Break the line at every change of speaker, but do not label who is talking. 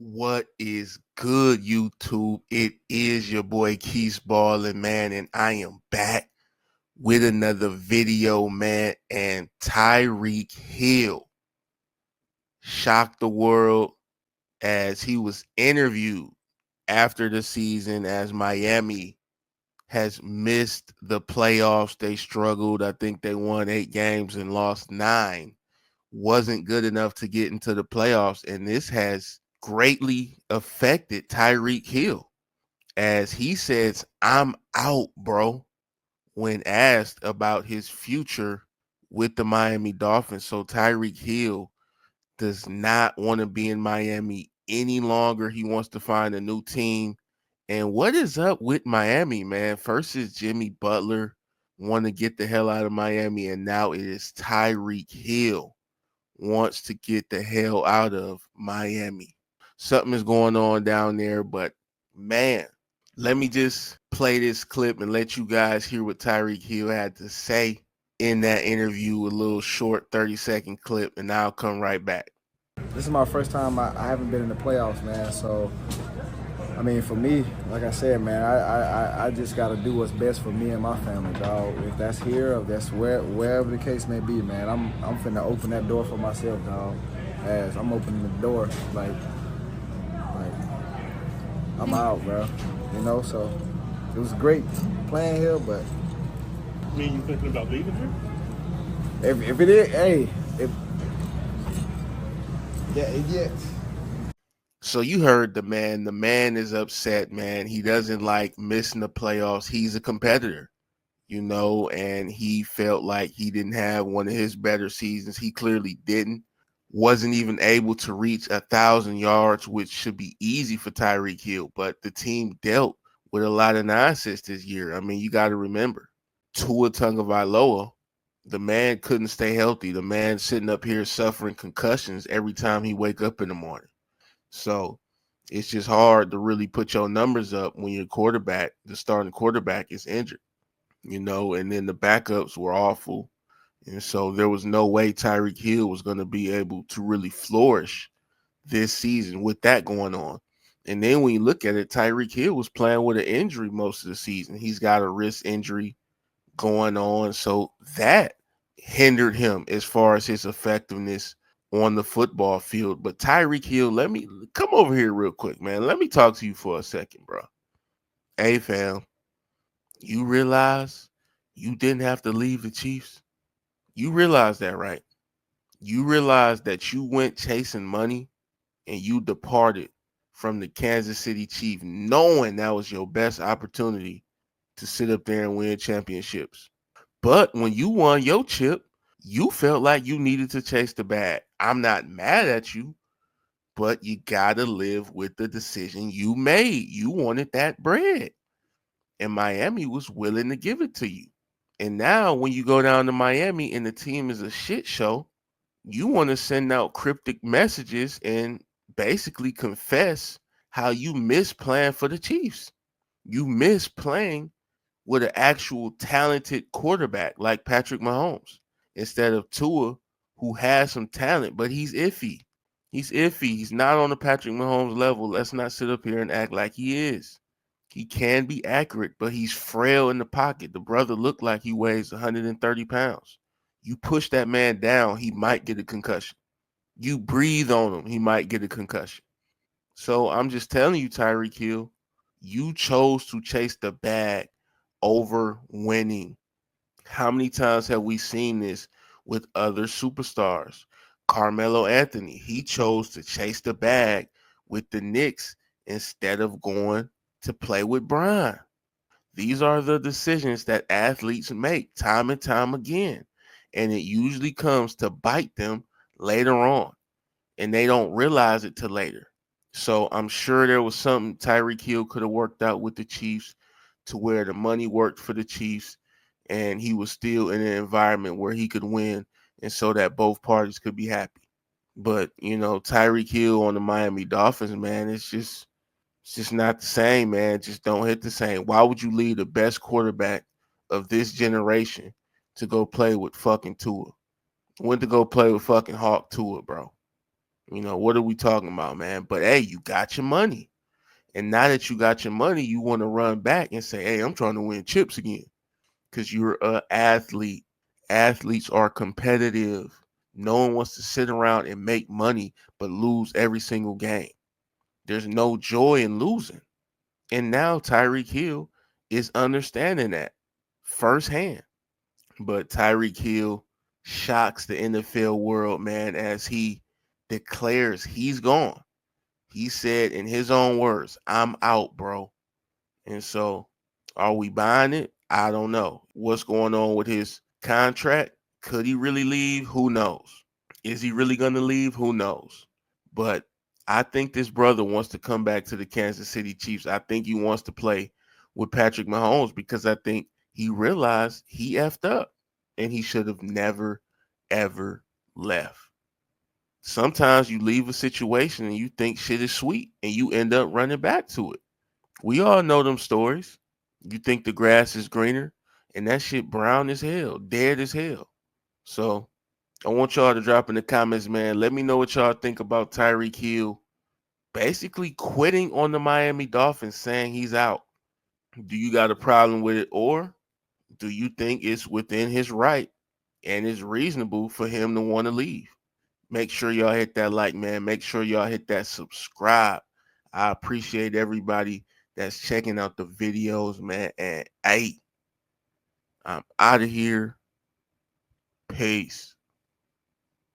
What is good, YouTube? It is your boy Keith Ballin, man, and I am back with another video, man. And Tyreek Hill shocked the world as he was interviewed after the season as Miami has missed the playoffs. They struggled. I think they won 8 games and lost 9. Wasn't good enough to get into the playoffs, and this has greatly affected Tyreek Hill as he says, "I'm out, bro," when asked about his future with the Miami Dolphins. So Tyreek Hill does not want to be in Miami any longer. He wants to find a new team. And what is up with Miami, man? First is Jimmy Butler want to get the hell out of Miami, and now it is Tyreek Hill wants to get the hell out of Miami. Something is going on down there, but man, let me just play this clip and let you guys hear what Tyreek Hill had to say in that interview, a little short 30-second clip, and I'll come right back.
This is my first time I haven't been in the playoffs, man. So, I mean, for me, like I said, man, I just got to do what's best for me and my family, dog. If that's here, or if that's wherever the case may be, man, I'm finna open that door for myself, dog. As I'm opening the door, like I'm out, bro. You know, so it was great playing here, but
Mean you thinking about leaving here?
if it is, hey, if yeah.
So you heard the man. The man is upset, man. He doesn't like missing the playoffs. He's a competitor, and he felt like he didn't have one of his better seasons. He clearly didn't. Wasn't even able to reach 1,000 yards, which should be easy for Tyreek Hill. But the team dealt with a lot of nonsense this year. I mean, you got to remember, Tua Tagovailoa, the man couldn't stay healthy. The man sitting up here suffering concussions every time he wake up in the morning. So it's just hard to really put your numbers up when your quarterback, the starting quarterback, is injured, and then the backups were awful. And so there was no way Tyreek Hill was going to be able to really flourish this season with that going on. And then when you look at it, Tyreek Hill was playing with an injury most of the season. He's got a wrist injury going on. So that hindered him as far as his effectiveness on the football field. But Tyreek Hill, let me come over here real quick, man. Let me talk to you for a second, bro. Hey, fam, you realize you didn't have to leave the Chiefs? You realize that, right? You realize that you went chasing money and you departed from the Kansas City Chiefs knowing that was your best opportunity to sit up there and win championships. But when you won your chip, you felt like you needed to chase the bag. I'm not mad at you, but you got to live with the decision you made. You wanted that bread, and Miami was willing to give it to you. And now, when you go down to Miami and the team is a shit show, you want to send out cryptic messages and basically confess how you miss playing for the Chiefs. You miss playing with an actual talented quarterback like Patrick Mahomes instead of Tua, who has some talent, but he's iffy. He's iffy. He's not on the Patrick Mahomes level. Let's not sit up here and act like he is. He can be accurate, but he's frail in the pocket. The brother looked like he weighs 130 pounds. You push that man down, he might get a concussion. You breathe on him, he might get a concussion. So I'm just telling you, Tyreek Hill, you chose to chase the bag over winning. How many times have we seen this with other superstars? Carmelo Anthony, he chose to chase the bag with the Knicks instead of going to play with Brian. These are the decisions that athletes make time and time again. And it usually comes to bite them later on. And they don't realize it till later. So I'm sure there was something Tyreek Hill could have worked out with the Chiefs to where the money worked for the Chiefs and he was still in an environment where he could win and so that both parties could be happy. But, Tyreek Hill on the Miami Dolphins, man, it's just not the same, man. It just don't hit the same. Why would you leave the best quarterback of this generation to go play with fucking Tua? Went to go play with fucking Hawk Tua, bro. What are we talking about, man? But hey, you got your money. And now that you got your money, you want to run back and say, hey, I'm trying to win chips again because you're an athlete. Athletes are competitive. No one wants to sit around and make money but lose every single game. There's no joy in losing. And now Tyreek Hill is understanding that firsthand. But Tyreek Hill shocks the NFL world, man, as he declares he's gone. He said in his own words, I'm out, bro. And so, are we buying it? I don't know. What's going on with his contract? Could he really leave? Who knows? Is he really going to leave? Who knows? But I think this brother wants to come back to the Kansas City Chiefs. I think he wants to play with Patrick Mahomes because I think he realized he effed up and he should have never, ever left. Sometimes you leave a situation and you think shit is sweet and you end up running back to it. We all know them stories. You think the grass is greener, and that shit brown as hell, dead as hell. So I want y'all to drop in the comments, man. Let me know what y'all think about Tyreek Hill basically quitting on the Miami Dolphins, saying he's out. Do you got a problem with it, or do you think it's within his right and it's reasonable for him to want to leave? Make sure y'all hit that like, man. Make sure y'all hit that subscribe. I appreciate everybody that's checking out the videos, man. And hey, I'm out of here. Peace.